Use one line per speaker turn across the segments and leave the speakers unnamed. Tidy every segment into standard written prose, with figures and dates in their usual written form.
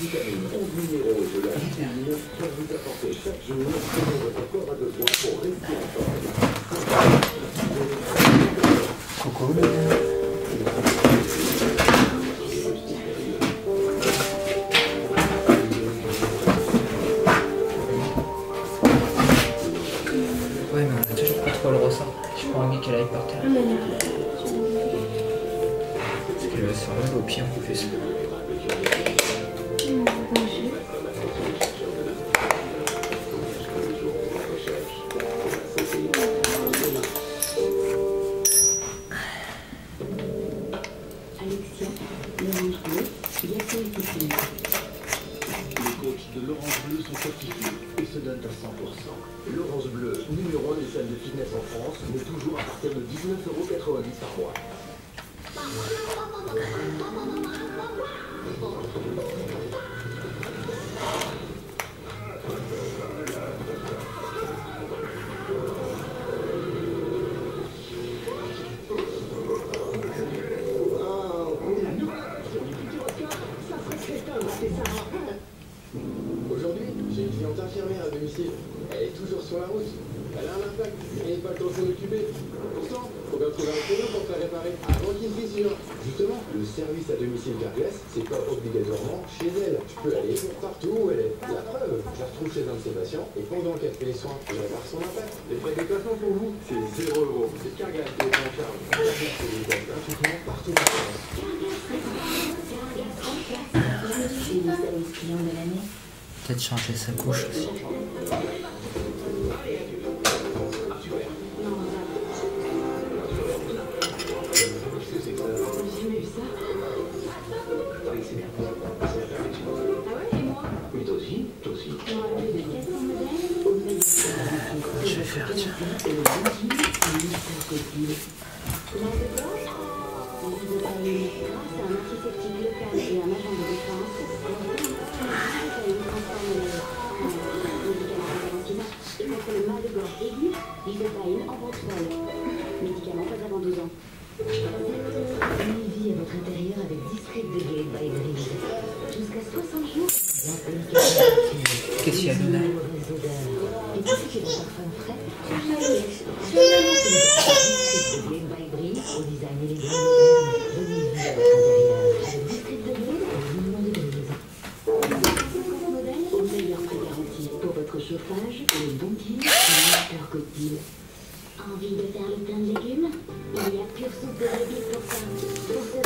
vitamines 11 minéraux de la vitamine peuvent vous apporter chaque jour ce dont votre corps a besoin pour rester en forme.
Coucou. Ouais, mais on a toujours pas trop le ressort. Je prends envie qu'elle aille par terre. Parce qu'elle va se faire mal au pied en plus.
Alexia, l'orange bleu, bientôt étiqueté.
Les coachs de l'Orange Bleu sont certifiés et se donnent à 100%. L'Orange Bleu, numéro 1 des salles de fitness en France, mais toujours à partir de 19,90 € par mois.
Aujourd'hui, j'ai une cliente infirmière à domicile. Elle est toujours sur la route. Elle a un impact, mais pas le temps de s'en occuper. Pourtant, faut bien trouver un créneau pour faire réparer avant qu'il fissure. Justement, le service à domicile Carglass, c'est pas obligatoirement chez elle. Je peux aller partout où elle est. La preuve, je la retrouve chez un de ses patients et pendant qu'elle fait les soins, je répare son impact. Les frais de déplacement pour vous, c'est 0 €. C'est Carglass qui est en charge. Carglass, c'est des gars gratuitement partout en France.
C'est le service client de l'année.
Peut-être changer sa couche aussi. Je vais faire, tiens.
Médicament pas avant 12 ans. Une vie à votre intérieur avec Discret de Gay by Breeze. Jusqu'à 60 jours.
Qu'est-ce qu'il y a, Luna?
Et pour ce qui est de parfum frais, Discret de Gay by Breeze au design élégant et moderne. Donnez vie à votre intérieur avec Discret de Gay et Mignon de Breeze. 50 modèles au meilleur prix garanti pour votre chauffage et le bon deal et meilleur cocktail. Envie de faire le plein de légumes? Il y a Pure Soupe de légumes pour ça. Pour ce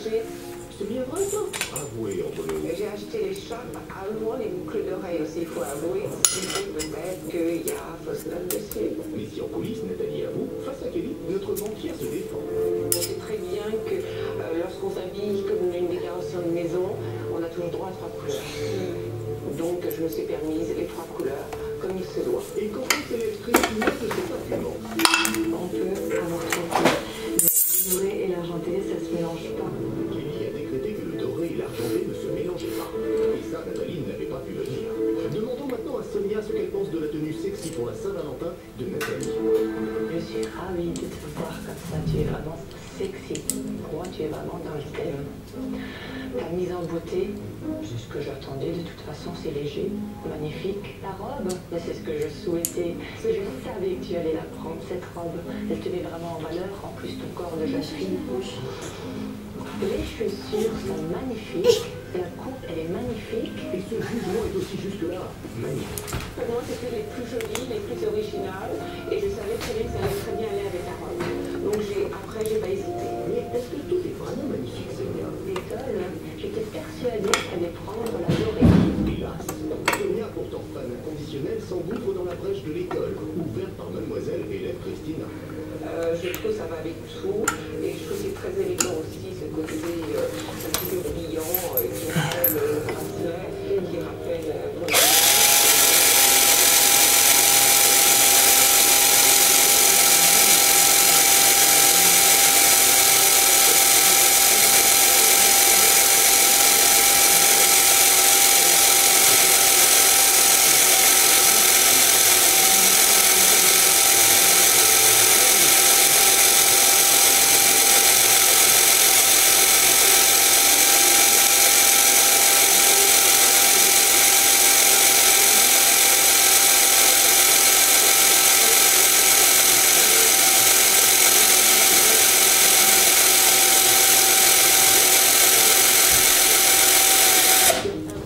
léger.
C'est bien vrai ça. Avouez entre nous.
J'ai acheté les chapes allemands, les boucles d'oreilles aussi, il faut avouer. Il faut peut-être qu'il y a fausse note dessus.
Mais si en coulisses, Nathalie avoue, face à Kelly, notre banquière se défend.
On sait très bien que lorsqu'on s'habille comme une décoration de maison, on a toujours droit à 3 couleurs. Donc je me suis permise les 3 couleurs comme il se doit.
Et quand on s'électrique, il note cet argument.
On peut avoir 3 couleurs. Le doré et l'argenté, ça se mélange pas.
Kelly a décrété que le doré et l'argenté ne se mélangeaient pas. Et ça, Nathalie n'avait pas pu le dire. Demandons maintenant à Sonia ce qu'elle pense de la tenue sexy pour la Saint-Valentin de Nathalie.
Je suis ravie de te voir comme ça. Tu es vraiment sexy. Pour moi, tu es vraiment dans le thème. Ta mise en beauté, c'est ce que j'attendais. De toute façon, c'est léger, magnifique. Ta robe, c'est ce que je souhaitais. Je savais que tu allais la prendre, cette robe. Elle te met vraiment en valeur. En plus, ton corps de jeune fille. Les chaussures sont magnifiques. La coupe, elle est magnifique.
Et ce jugement est aussi jusque-là magnifique.
Pour moi, c'était les plus jolies, les plus originales. Et je savais très bien que ça allait très bien aller avec ta robe. Donc après, j'ai pas hésité.
Mais est-ce que tout est vraiment magnifique, Sonia?
L'école, j'étais persuadée qu'elle allait prendre la dorée.
Hélas, Sonia, pourtant fan inconditionnelle, s'engouffre dans la brèche de l'école, ouverte par mademoiselle Hélène Christina.
Je trouve que ça va avec tout. Et je trouve que c'est très élégant aussi, ce côté un petit peu brillant, qui rappelle le bracelet, qui rappelle...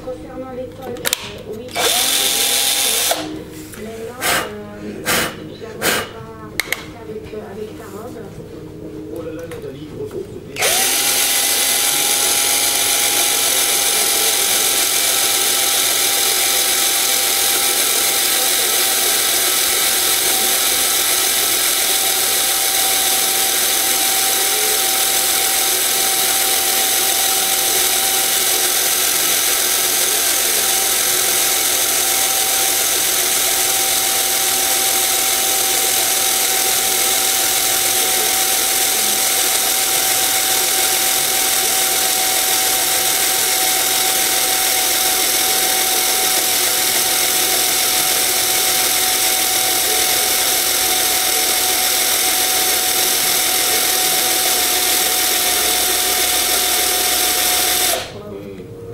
Concernant l'école, oui, maintenant, j'aimerais pas passer avec ta robe.
Oh là là, Nathalie, retrouve ce désir.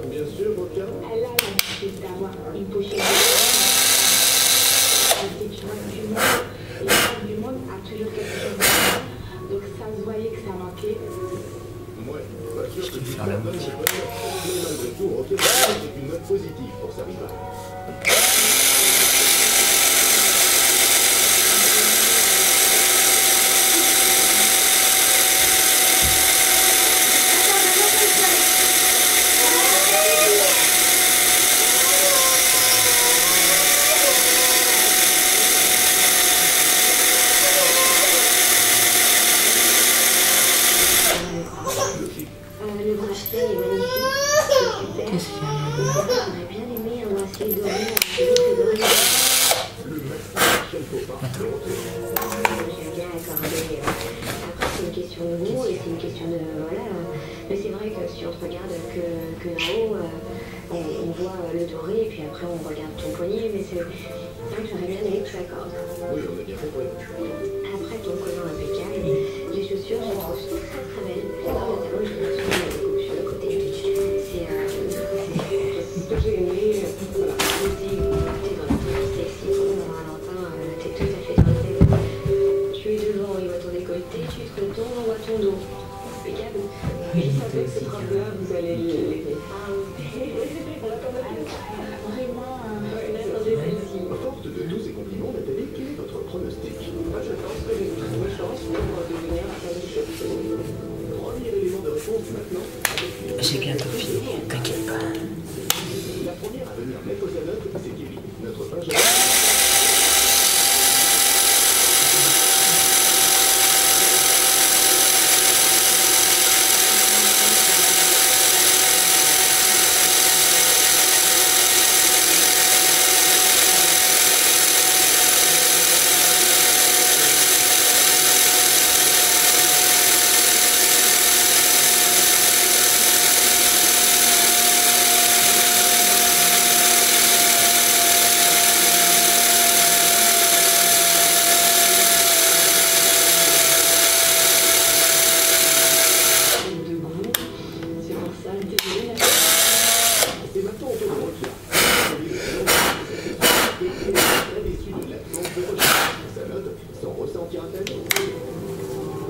Bien sûr, Roca.
Elle a l'habitude d'avoir une pochette de c'est une femme du monde. La femme du monde a toujours quelque chose de faire. Donc ça se voyait que ça manquait.
Ouais, pas sûr que tu la bonne c'est pas. Mais malgré tout, Roca c'est une note positive pour sa rivale.
Le bracelet est magnifique, c'est super.
Qu'est-ce qu'il y a?
J'aurais bien aimé un bracelet doré avec des boucles d'oreilles.
Le maximum qu'elle faut pas.
J'aime bien accorder. Après, c'est une question de goût et c'est une question de. Voilà. Mais c'est vrai que si on te regarde que là-haut, on voit le doré et puis après on regarde ton poignet. Mais c'est. Donc j'aurais bien aimé que tu accordes.
Oui, on a bien compris.
Après ton collant impeccable, les chaussures, je les trouve très très belles. Notamment, je les trouve sur le côté. C'est
Ce que j'ai aimé, voilà.
t'es dans le sexy pour Saint-Valentin, t'es tout à fait dans le thème. Tu es devant, on voit ton décolleté, tu te retournes, on voit ton dos. Impeccable.
Je savais que cette robe-là, vous allez l'aimer.
Ah oui. Vraiment,
Attendez celle-ci.
Forte de tous ces compliments, Nathalie, quel est votre pronostic?
Moi, je pense que j'ai une chance pour devenir la femme du chef.
Premier élément de réponse.
J'ai bientôt fini, t'inquiète pas.
La première à venir mettre sa note, c'est Kelly, notre Benjamin.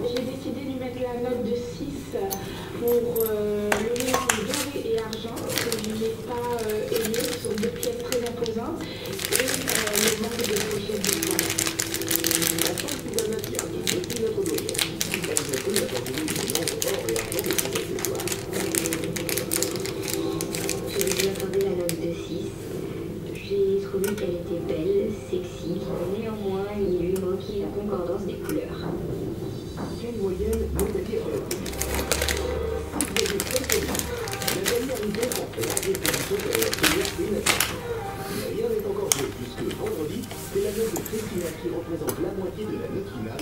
J'ai décidé de lui mettre la note de 6 pour le mélange doré et argent, que je n'ai pas aimé, ce sont deux pièces très imposantes, et le manque de pochette de bois.
La chance que la matière de petit notre doyen. Elle nous a connu à partir du mélange or et argent de son accessoire.
Je lui ai accordé la note de 6. J'ai trouvé qu'elle était belle, sexy. Néanmoins, il lui manquait la concordance des couleurs.
Quelle moyenne négative relative. Si vous avez très peu de la dernière idée en fait la disposition de la première et nationale. Mais rien n'est encore joué puisque vendredi, c'est la note de Christina qui représente la moitié de la note finale.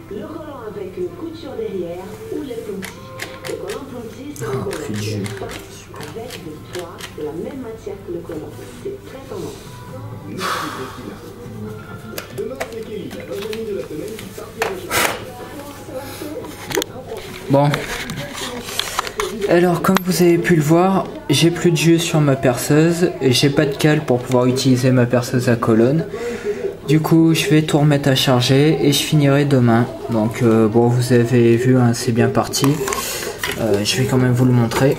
Le collant avec couture derrière ou les plombiers. Le collant plombier, c'est le collant fin avec le poids de la même matière que le collant. C'est très tendance.
Merci Christina. Demain, c'est Kelly, la bonne amie de la semaine qui partira au
Bon. Alors, comme vous avez pu le voir, j'ai plus de jus sur ma perceuse et j'ai pas de cale pour pouvoir utiliser ma perceuse à colonne. Du coup, je vais tout remettre à charger et je finirai demain. Donc, bon, vous avez vu, hein, c'est bien parti. Je vais quand même vous le montrer.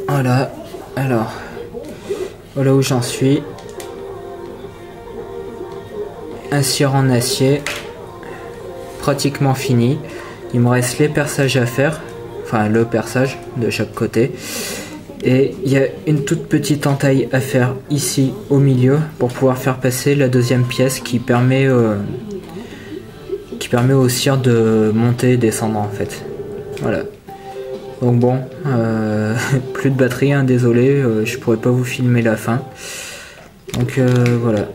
Voilà. Alors, voilà où j'en suis. Un cire en acier. Pratiquement fini. Il me reste les perçages à faire. Enfin, le perçage de chaque côté. Et il y a une toute petite entaille à faire ici au milieu pour pouvoir faire passer la deuxième pièce qui permet au cire de monter et descendre en fait. Voilà. Donc bon, plus de batterie, hein, désolé, je pourrais pas vous filmer la fin. Donc voilà.